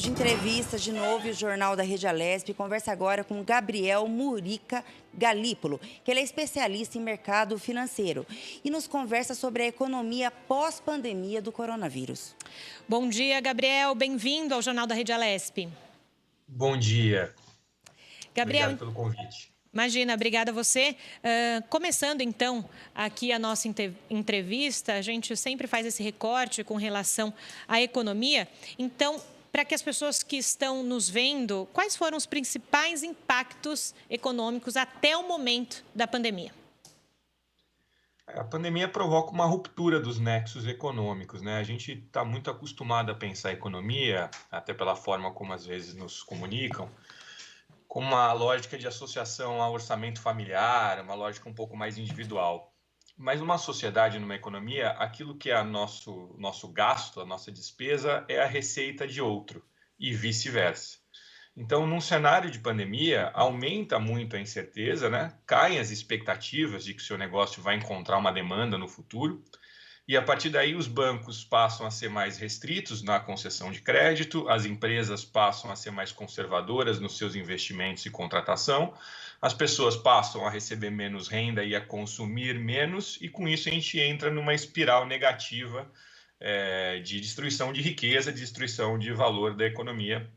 De entrevistas de novo, e o Jornal da Rede Alesp conversa agora com Gabriel Murica Galípolo, que ele é especialista em mercado financeiro e nos conversa sobre a economia pós-pandemia do coronavírus. Bom dia, Gabriel. Bem-vindo ao Jornal da Rede Alesp. Bom dia. Gabriel, Obrigado pelo convite. imagina, obrigada a você. Começando, então, aqui a nossa entrevista, a gente sempre faz esse recorte com relação à economia. Então, para que as pessoas que estão nos vendo, quais foram os principais impactos econômicos até o momento da pandemia? A pandemia provoca uma ruptura dos nexos econômicos, né? A gente está muito acostumado a pensar a economia, até pela forma como às vezes nos comunicam, com uma lógica de associação ao orçamento familiar, uma lógica um pouco mais individual. Mas numa sociedade, numa economia, aquilo que é nosso gasto, a nossa despesa, é a receita de outro, e vice-versa. Então, num cenário de pandemia, aumenta muito a incerteza, né? Caem as expectativas de que o seu negócio vai encontrar uma demanda no futuro. E a partir daí, os bancos passam a ser mais restritos na concessão de crédito, as empresas passam a ser mais conservadoras nos seus investimentos e contratação, as pessoas passam a receber menos renda e a consumir menos, e com isso a gente entra numa espiral negativa de destruição de riqueza, de destruição de valor da economia,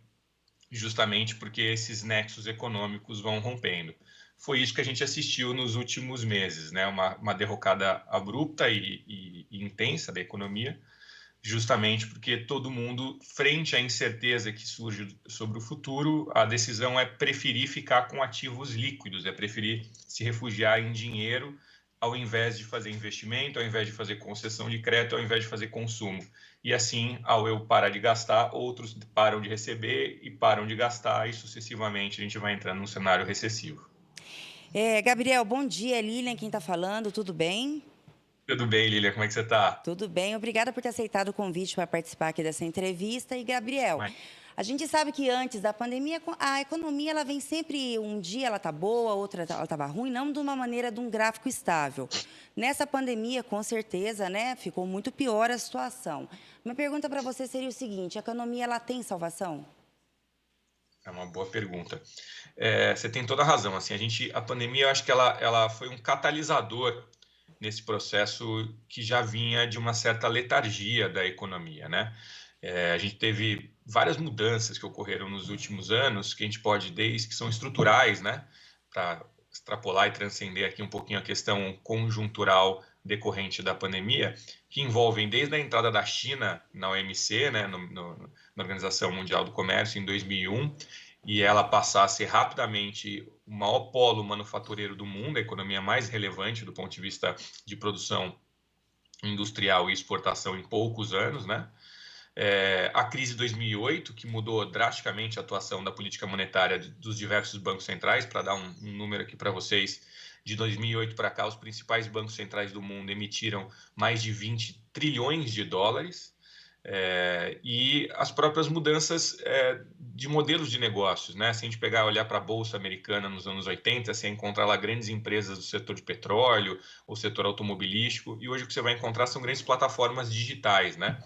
justamente porque esses nexos econômicos vão rompendo. Foi isso que a gente assistiu nos últimos meses, né? Uma derrocada abrupta e intensa da economia, justamente porque todo mundo, frente à incerteza que surge sobre o futuro, a decisão é preferir ficar com ativos líquidos, é preferir se refugiar em dinheiro ao invés de fazer investimento, ao invés de fazer concessão de crédito, ao invés de fazer consumo. E assim, ao eu parar de gastar, outros param de receber e param de gastar, e sucessivamente a gente vai entrando num cenário recessivo. Gabriel, bom dia. É Lilian quem está falando, tudo bem? Tudo bem, Lilia, como é que você está? Tudo bem, obrigada por ter aceitado o convite para participar aqui dessa entrevista. E, Gabriel, a gente sabe que antes da pandemia, a economia ela vem sempre, um dia ela está boa, outra ela estava ruim, não de uma maneira de um gráfico estável. Nessa pandemia, com certeza, né, ficou muito pior a situação. Minha pergunta para você seria o seguinte: a economia ela tem salvação? É uma boa pergunta. Você tem toda a razão. Assim, a pandemia, eu acho que ela foi um catalisador nesse processo que já vinha de uma certa letargia da economia, né? A gente teve várias mudanças que ocorreram nos últimos anos, que a gente pode, desde que são estruturais, né? Para extrapolar e transcender aqui um pouquinho a questão conjuntural decorrente da pandemia, que envolvem desde a entrada da China na OMC, né? Na Organização Mundial do Comércio, em 2001, e ela passar a ser rapidamente o maior polo manufatureiro do mundo, a economia mais relevante do ponto de vista de produção industrial e exportação em poucos anos, né? A crise de 2008, que mudou drasticamente a atuação da política monetária dos diversos bancos centrais. Para dar um número aqui para vocês, de 2008 para cá, os principais bancos centrais do mundo emitiram mais de 20 trilhões de dólares. E as próprias mudanças de modelos de negócios, né? Se a gente pegar e olhar para a Bolsa Americana nos anos 80, você encontra lá grandes empresas do setor de petróleo, ou setor automobilístico, e hoje o que você vai encontrar são grandes plataformas digitais, né?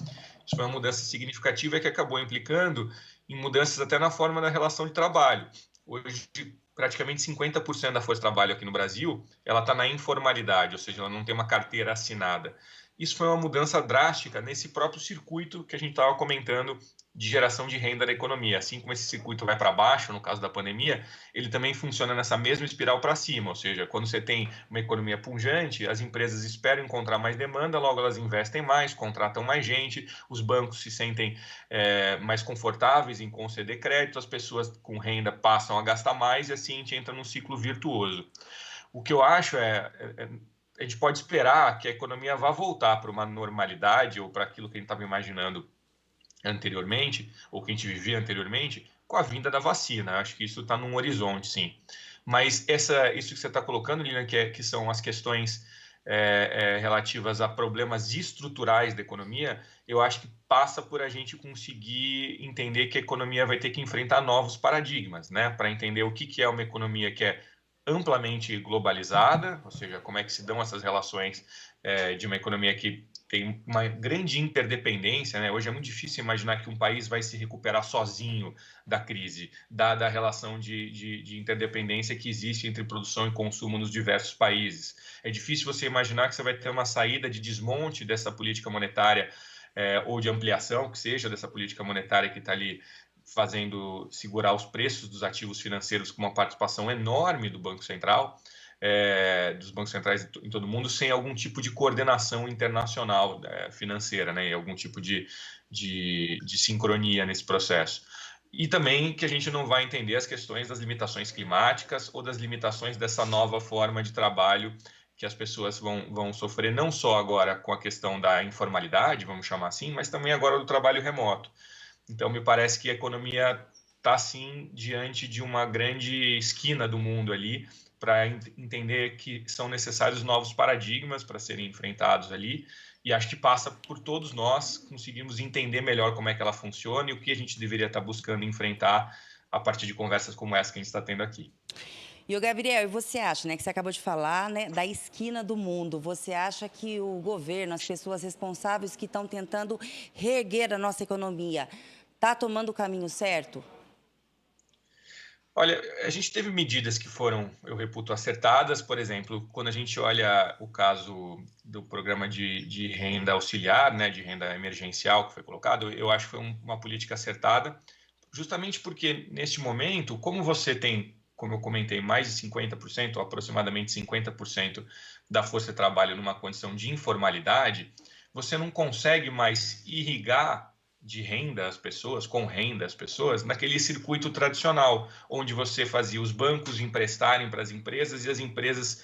Isso foi uma mudança significativa que acabou implicando em mudanças até na forma da relação de trabalho. Hoje, praticamente 50% da força de trabalho aqui no Brasil, ela está na informalidade, ou seja, ela não tem uma carteira assinada. Isso foi uma mudança drástica nesse próprio circuito que a gente estava comentando de geração de renda da economia. Assim como esse circuito vai para baixo, no caso da pandemia, ele também funciona nessa mesma espiral para cima. Ou seja, quando você tem uma economia pujante, as empresas esperam encontrar mais demanda, logo elas investem mais, contratam mais gente, os bancos se sentem mais confortáveis em conceder crédito, as pessoas com renda passam a gastar mais, e assim a gente entra num ciclo virtuoso. O que eu acho a gente pode esperar que a economia vá voltar para uma normalidade, ou para aquilo que a gente estava imaginando anteriormente, ou que a gente vivia anteriormente, com a vinda da vacina. Eu acho que isso está num horizonte, sim. Mas isso que você está colocando, Lilian, que são as questões relativas a problemas estruturais da economia, eu acho que passa por a gente conseguir entender que a economia vai ter que enfrentar novos paradigmas, né? Para entender o que é uma economia que é amplamente globalizada, ou seja, como é que se dão essas relações de uma economia que tem uma grande interdependência, né? Hoje é muito difícil imaginar que um país vai se recuperar sozinho da crise, dada a relação de interdependência que existe entre produção e consumo nos diversos países. É difícil você imaginar que você vai ter uma saída de desmonte dessa política monetária ou de ampliação, que seja, dessa política monetária que está ali fazendo segurar os preços dos ativos financeiros com uma participação enorme do Banco Central, dos bancos centrais em todo o mundo, sem algum tipo de coordenação internacional financeira, né, e algum tipo de sincronia nesse processo. E também que a gente não vai entender as questões das limitações climáticas ou das limitações dessa nova forma de trabalho que as pessoas vão sofrer, não só agora com a questão da informalidade, vamos chamar assim, mas também agora do trabalho remoto. Então, me parece que a economia está, sim, diante de uma grande esquina do mundo ali, para entender que são necessários novos paradigmas para serem enfrentados ali, e acho que passa por todos nós conseguirmos entender melhor como é que ela funciona e o que a gente deveria estar buscando enfrentar a partir de conversas como essa que a gente está tendo aqui. E o Gabriel, e você acha, né, que você acabou de falar, né, da esquina do mundo, você acha que o governo, as pessoas responsáveis que estão tentando reerguer a nossa economia, está tomando o caminho certo? Olha, a gente teve medidas que foram, eu reputo, acertadas. Por exemplo, quando a gente olha o caso do programa de renda auxiliar, né, de renda emergencial que foi colocado, eu acho que foi uma política acertada, justamente porque, neste momento, como você tem, como eu comentei, mais de 50%, ou aproximadamente 50% da força de trabalho numa condição de informalidade, você não consegue mais irrigar de renda as pessoas, com renda as pessoas, naquele circuito tradicional, onde você fazia os bancos emprestarem para as empresas e as empresas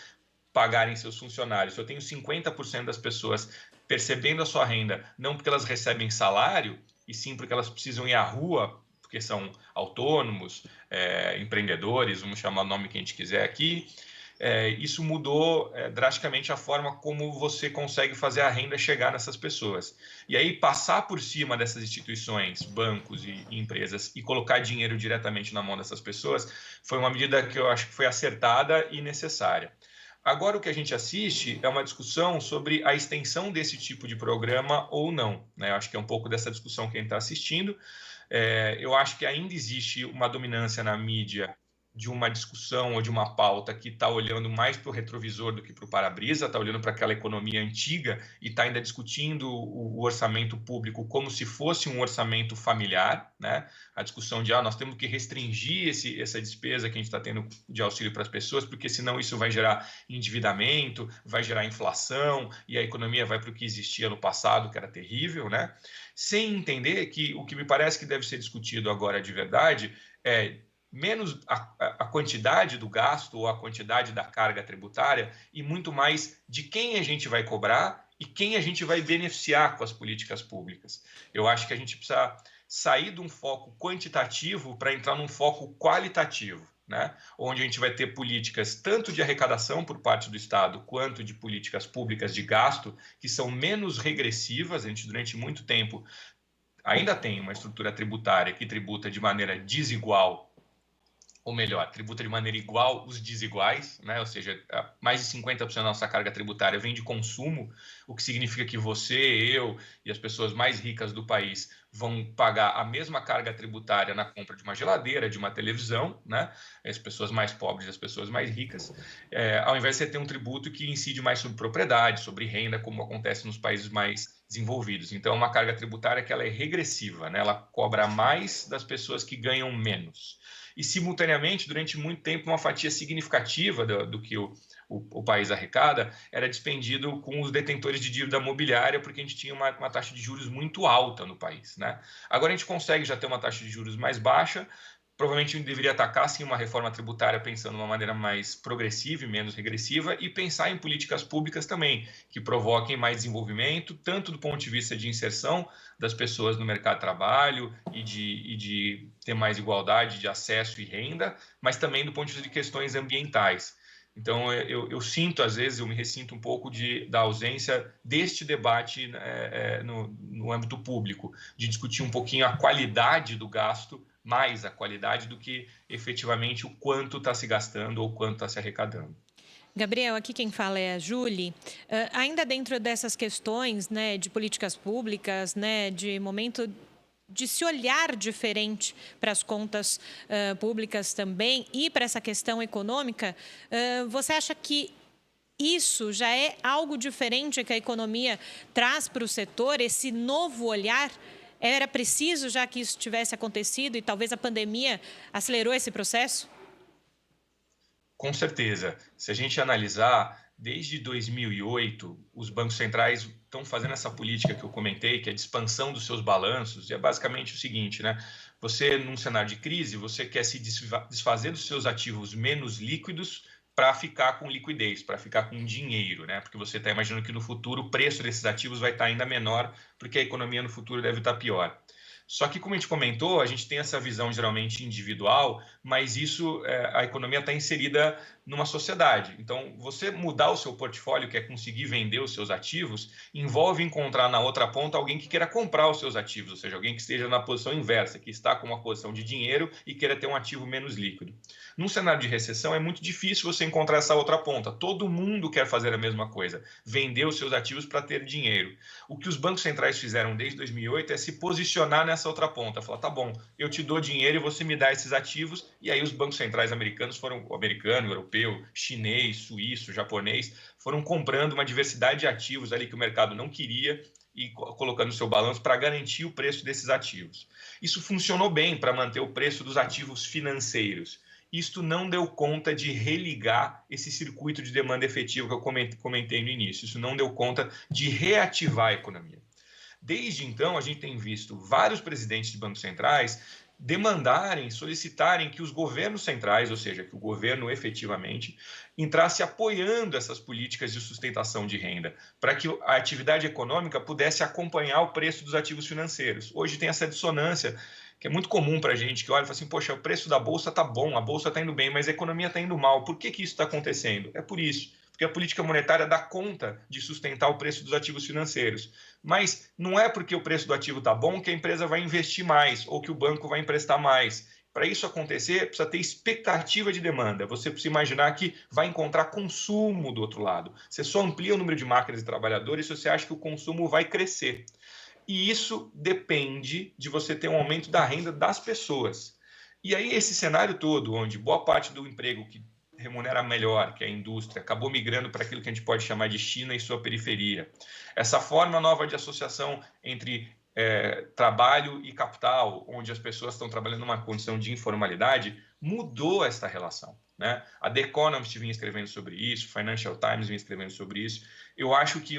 pagarem seus funcionários. Eu tenho 50% das pessoas percebendo a sua renda, não porque elas recebem salário, e sim porque elas precisam ir à rua, porque são autônomos, empreendedores, vamos chamar o nome que a gente quiser aqui. Isso mudou drasticamente a forma como você consegue fazer a renda chegar nessas pessoas. E aí, passar por cima dessas instituições, bancos e empresas e colocar dinheiro diretamente na mão dessas pessoas foi uma medida que eu acho que foi acertada e necessária. Agora, o que a gente assiste é uma discussão sobre a extensão desse tipo de programa ou não, né? Eu acho que é um pouco dessa discussão que a gente está assistindo. Eu acho que ainda existe uma dominância na mídia de uma discussão ou de uma pauta que está olhando mais para o retrovisor do que para o para-brisa, está olhando para aquela economia antiga e está ainda discutindo o orçamento público como se fosse um orçamento familiar, né? A discussão de nós temos que restringir essa despesa que a gente está tendo de auxílio para as pessoas, porque senão isso vai gerar endividamento, vai gerar inflação e a economia vai para o que existia no passado, que era terrível, né? Sem entender que o que me parece que deve ser discutido agora de verdade é menos a quantidade do gasto ou a quantidade da carga tributária e muito mais de quem a gente vai cobrar e quem a gente vai beneficiar com as políticas públicas. Eu acho que a gente precisa sair de um foco quantitativo para entrar num foco qualitativo, né? Onde a gente vai ter políticas tanto de arrecadação por parte do Estado quanto de políticas públicas de gasto que são menos regressivas. A gente, durante muito tempo, ainda tem uma estrutura tributária que tributa de maneira desigual, ou melhor, tributa de maneira igual os desiguais, né? Ou seja, mais de 50% da nossa carga tributária vem de consumo, o que significa que você, eu e as pessoas mais ricas do país vão pagar a mesma carga tributária na compra de uma geladeira, de uma televisão, né? As pessoas mais pobres e as pessoas mais ricas, ao invés de você ter um tributo que incide mais sobre propriedade, sobre renda, como acontece nos países mais desenvolvidos. Então, é uma carga tributária que ela é regressiva, né? Ela cobra mais das pessoas que ganham menos. E, simultaneamente, durante muito tempo, uma fatia significativa do que o país arrecada era dispendido com os detentores de dívida mobiliária, porque a gente tinha uma taxa de juros muito alta no país, né? Agora a gente consegue já ter uma taxa de juros mais baixa. Provavelmente a gente deveria atacar, sim, uma reforma tributária pensando de uma maneira mais progressiva e menos regressiva e pensar em políticas públicas também, que provoquem mais desenvolvimento, tanto do ponto de vista de inserção das pessoas no mercado de trabalho e de ter mais igualdade de acesso e renda, mas também do ponto de vista de questões ambientais. Então, eu sinto, às vezes, eu me ressinto um pouco da ausência deste debate no âmbito público, de discutir um pouquinho a qualidade do gasto, mais a qualidade do que efetivamente o quanto está se gastando ou quanto está se arrecadando. Gabriel, aqui quem fala é a Júlia. Ainda dentro dessas questões, né, de políticas públicas, né, de momento de se olhar diferente para as contas públicas também e para essa questão econômica, você acha que isso já é algo diferente que a economia traz para o setor, esse novo olhar? Era preciso já que isso tivesse acontecido e talvez a pandemia acelerou esse processo? Com certeza. Se a gente analisar, desde 2008, os bancos centrais estão fazendo essa política que eu comentei, que é de expansão dos seus balanços, e é basicamente o seguinte, né? Você, num cenário de crise, você quer se desfazer dos seus ativos menos líquidos para ficar com liquidez, para ficar com dinheiro, né? Porque você está imaginando que no futuro o preço desses ativos vai estar ainda menor, porque a economia no futuro deve estar pior. Só que, como a gente comentou, a gente tem essa visão geralmente individual, mas isso, a economia está inserida numa sociedade. Então, você mudar o seu portfólio, que é conseguir vender os seus ativos, envolve encontrar na outra ponta alguém que queira comprar os seus ativos, ou seja, alguém que esteja na posição inversa, que está com uma posição de dinheiro e queira ter um ativo menos líquido. Num cenário de recessão, é muito difícil você encontrar essa outra ponta. Todo mundo quer fazer a mesma coisa, vender os seus ativos para ter dinheiro. O que os bancos centrais fizeram desde 2008 é se posicionar nessa outra ponta, falar, tá bom, eu te dou dinheiro e você me dá esses ativos, e aí os bancos centrais americanos foram, americano, europeu, chinês, suíço, japonês, foram comprando uma diversidade de ativos ali que o mercado não queria e colocando no seu balanço para garantir o preço desses ativos. Isso funcionou bem para manter o preço dos ativos financeiros. Isto não deu conta de religar esse circuito de demanda efetiva que eu comentei no início. Isso não deu conta de reativar a economia. Desde então, a gente tem visto vários presidentes de bancos centrais demandarem, solicitarem que os governos centrais, ou seja, que o governo efetivamente entrasse apoiando essas políticas de sustentação de renda, para que a atividade econômica pudesse acompanhar o preço dos ativos financeiros. Hoje tem essa dissonância, que é muito comum para a gente, que olha e fala assim, poxa, o preço da Bolsa está bom, a Bolsa está indo bem, mas a economia está indo mal. Por que isso está acontecendo? É por isso. Porque a política monetária dá conta de sustentar o preço dos ativos financeiros. Mas não é porque o preço do ativo está bom que a empresa vai investir mais ou que o banco vai emprestar mais. Para isso acontecer, precisa ter expectativa de demanda. Você precisa imaginar que vai encontrar consumo do outro lado. Você só amplia o número de máquinas e trabalhadores se você acha que o consumo vai crescer. E isso depende de você ter um aumento da renda das pessoas. E aí esse cenário todo, onde boa parte do emprego que remunera melhor, que é a indústria, acabou migrando para aquilo que a gente pode chamar de China e sua periferia. Essa forma nova de associação entre trabalho e capital, onde as pessoas estão trabalhando numa condição de informalidade, mudou essa relação, né? A The Economist vinha escrevendo sobre isso, Financial Times vinha escrevendo sobre isso. Eu acho que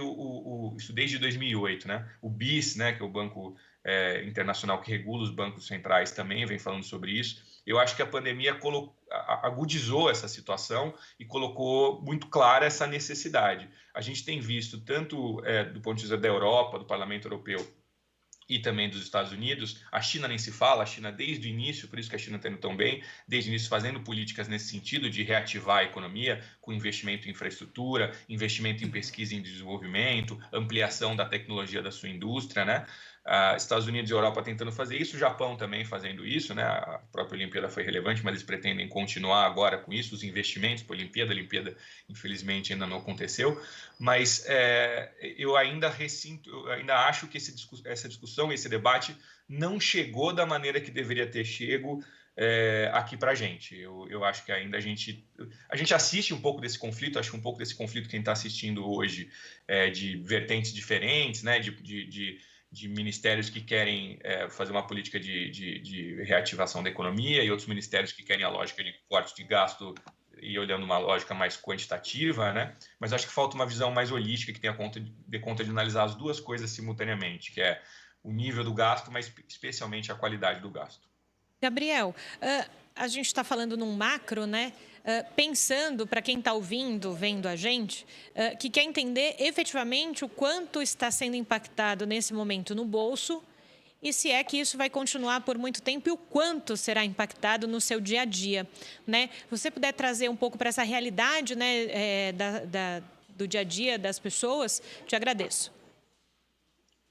isso desde 2008, né? O BIS, né, que é o Banco Internacional que regula os bancos centrais, também vem falando sobre isso. Eu acho que a pandemia agudizou essa situação e colocou muito clara essa necessidade. A gente tem visto, tanto do ponto de vista da Europa, do Parlamento Europeu, e também dos Estados Unidos, a China nem se fala, a China desde o início, por isso que a China está indo tão bem, desde o início fazendo políticas nesse sentido de reativar a economia com investimento em infraestrutura, investimento em pesquisa e em desenvolvimento, ampliação da tecnologia da sua indústria, né? Estados Unidos e Europa tentando fazer isso, o Japão também fazendo isso, né? A própria Olimpíada foi relevante, mas eles pretendem continuar agora com isso, os investimentos para a Olimpíada infelizmente ainda não aconteceu, mas eu ainda acho que essa discussão, esse debate não chegou da maneira que deveria ter chego aqui para a gente. Eu acho que ainda a gente assiste um pouco desse conflito, acho que um pouco desse conflito quem está assistindo hoje de vertentes diferentes, né? De ministérios que querem fazer uma política de reativação da economia e outros ministérios que querem a lógica de corte de gasto e olhando uma lógica mais quantitativa, né? Mas acho que falta uma visão mais holística que tenha conta de analisar as duas coisas simultaneamente, que é o nível do gasto, mas especialmente a qualidade do gasto. Gabriel, a gente está falando num macro, né? Pensando para quem está ouvindo, vendo a gente, que quer entender efetivamente o quanto está sendo impactado nesse momento no bolso e se é que isso vai continuar por muito tempo e o quanto será impactado no seu dia a dia, né? Se você puder trazer um pouco para essa realidade, né, do dia a dia das pessoas, te agradeço.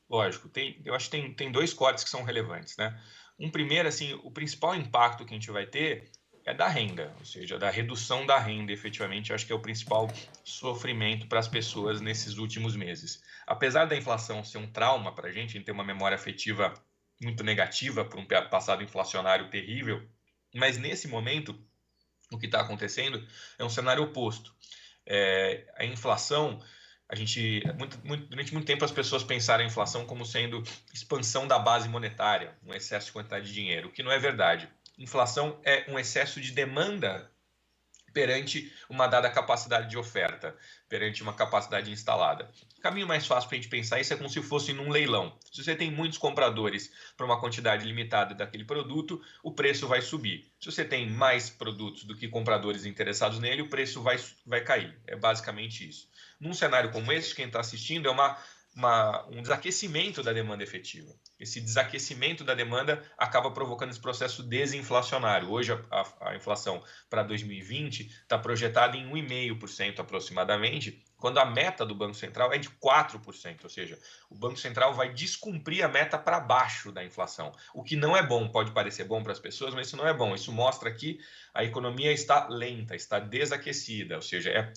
Lógico, eu acho que tem dois cortes que são relevantes, né? Um primeiro, assim, o principal impacto que a gente vai ter é da renda, ou seja, da redução da renda, efetivamente, eu acho que é o principal sofrimento para as pessoas nesses últimos meses. Apesar da inflação ser um trauma para a gente ter uma memória afetiva muito negativa por um passado inflacionário terrível, mas nesse momento, o que está acontecendo é um cenário oposto. A inflação, durante muito tempo as pessoas pensaram a inflação como sendo expansão da base monetária, um excesso de quantidade de dinheiro, o que não é verdade. Inflação é um excesso de demanda perante uma dada capacidade de oferta, perante uma capacidade instalada. O caminho mais fácil para a gente pensar isso é como se fosse num leilão. Se você tem muitos compradores para uma quantidade limitada daquele produto, o preço vai subir. Se você tem mais produtos do que compradores interessados nele, o preço vai cair. É basicamente isso. Num cenário como esse, quem está assistindo é um desaquecimento da demanda efetiva. Esse desaquecimento da demanda acaba provocando esse processo desinflacionário. Hoje, a inflação para 2020 está projetada em 1,5% aproximadamente, quando a meta do Banco Central é de 4%, ou seja, o Banco Central vai descumprir a meta para baixo da inflação, o que não é bom. Pode parecer bom para as pessoas, mas isso não é bom. Isso mostra que a economia está lenta, está desaquecida, ou seja,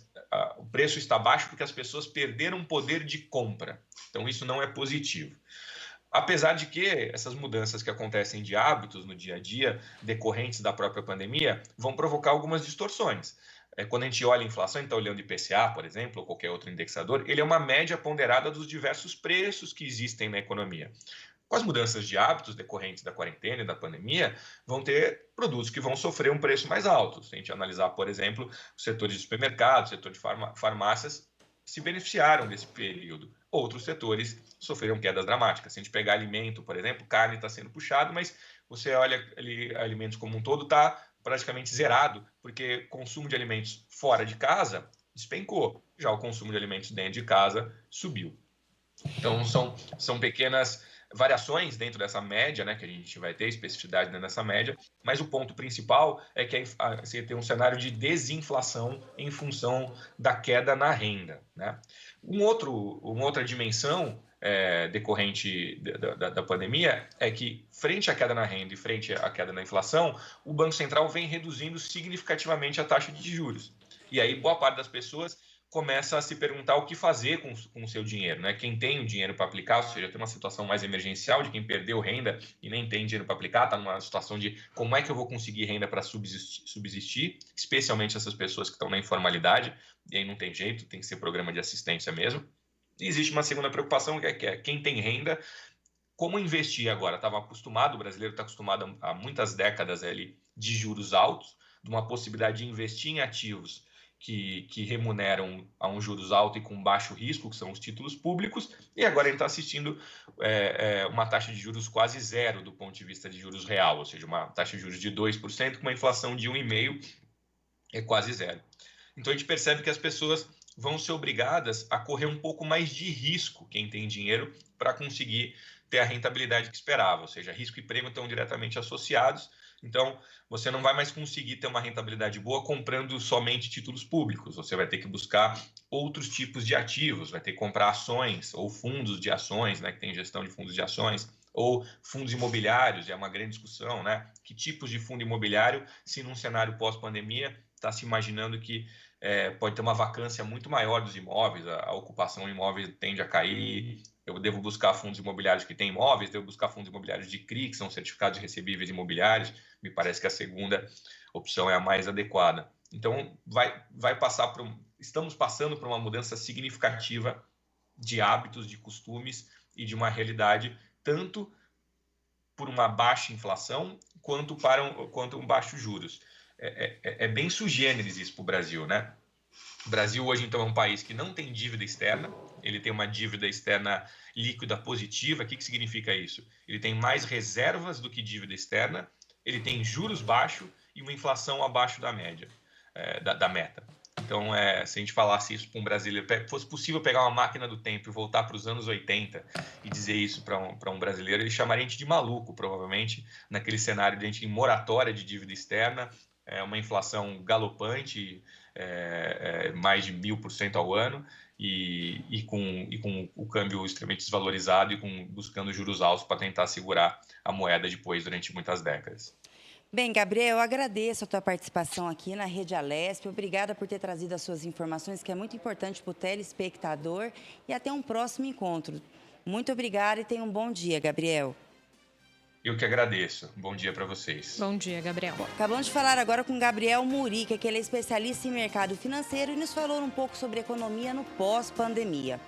o preço está baixo porque as pessoas perderam poder de compra. Então, isso não é positivo. Apesar de que essas mudanças que acontecem de hábitos no dia a dia, decorrentes da própria pandemia, vão provocar algumas distorções. Quando a gente olha a inflação, a gente está olhando IPCA, por exemplo, ou qualquer outro indexador, ele é uma média ponderada dos diversos preços que existem na economia. Com as mudanças de hábitos decorrentes da quarentena e da pandemia, vão ter produtos que vão sofrer um preço mais alto. Se a gente analisar, por exemplo, os setores de supermercados, o setor de farmácias, se beneficiaram desse período. Outros setores sofreram quedas dramáticas. Se a gente pegar alimento, por exemplo, carne está sendo puxado, mas você olha ali, alimentos como um todo, está praticamente zerado, porque consumo de alimentos fora de casa despencou. Já o consumo de alimentos dentro de casa subiu. Então, são pequenas variações dentro dessa média, né, que a gente vai ter especificidade dentro dessa média, mas o ponto principal é que você tem um cenário de desinflação em função da queda na renda, né? Uma outra dimensão decorrente da pandemia é que, frente à queda na renda e frente à queda na inflação, o Banco Central vem reduzindo significativamente a taxa de juros. E aí, boa parte das pessoas começa a se perguntar o que fazer com o seu dinheiro, né? Quem tem o dinheiro para aplicar, ou seja, tem uma situação mais emergencial de quem perdeu renda e nem tem dinheiro para aplicar, está numa situação de como é que eu vou conseguir renda para subsistir, especialmente essas pessoas que estão na informalidade, e aí não tem jeito, tem que ser programa de assistência mesmo. E existe uma segunda preocupação, que é quem tem renda, como investir agora? O brasileiro está acostumado há muitas décadas ali de juros altos, de uma possibilidade de investir em ativos que remuneram a um juros alto e com baixo risco, que são os títulos públicos, e agora ele está assistindo uma taxa de juros quase zero do ponto de vista de juros real, ou seja, uma taxa de juros de 2% com uma inflação de 1,5% é quase zero. Então a gente percebe que as pessoas vão ser obrigadas a correr um pouco mais de risco, quem tem dinheiro, para conseguir ter a rentabilidade que esperava, ou seja, risco e prêmio estão diretamente associados. Então, você não vai mais conseguir ter uma rentabilidade boa comprando somente títulos públicos. Você vai ter que buscar outros tipos de ativos, vai ter que comprar ações ou fundos de ações, né, que tem gestão de fundos de ações, ou fundos imobiliários, é uma grande discussão, né? Que tipos de fundo imobiliário, se num cenário pós-pandemia está se imaginando que pode ter uma vacância muito maior dos imóveis, a ocupação imóvel tende a cair. Eu devo buscar fundos imobiliários que têm imóveis, devo buscar fundos imobiliários de CRI, que são certificados de recebíveis imobiliários. Me parece que a segunda opção é a mais adequada. Então, estamos passando por uma mudança significativa de hábitos, de costumes e de uma realidade, tanto por uma baixa inflação, quanto um baixo juros. É bem sui generis isso para o Brasil, né? O Brasil hoje, então, é um país que não tem dívida externa, ele tem uma dívida externa líquida positiva. O que significa isso? Ele tem mais reservas do que dívida externa, ele tem juros baixos e uma inflação abaixo da média, da meta. Então, se a gente falasse isso para um brasileiro, fosse possível pegar uma máquina do tempo e voltar para os anos 80 e dizer isso para um brasileiro, ele chamaria a gente de maluco, provavelmente, naquele cenário de a gente em moratória de dívida externa, uma inflação galopante, mais de 1.000% ao ano, e com o câmbio extremamente desvalorizado e buscando juros altos para tentar segurar a moeda depois durante muitas décadas. Bem, Gabriel, eu agradeço a tua participação aqui na Rede Alesp. Obrigada por ter trazido as suas informações, que é muito importante para o telespectador. E até um próximo encontro. Muito obrigada e tenha um bom dia, Gabriel. Eu que agradeço. Bom dia para vocês. Bom dia, Gabriel. Acabamos de falar agora com Gabriel Murica, que ele é especialista em mercado financeiro e nos falou um pouco sobre economia no pós-pandemia.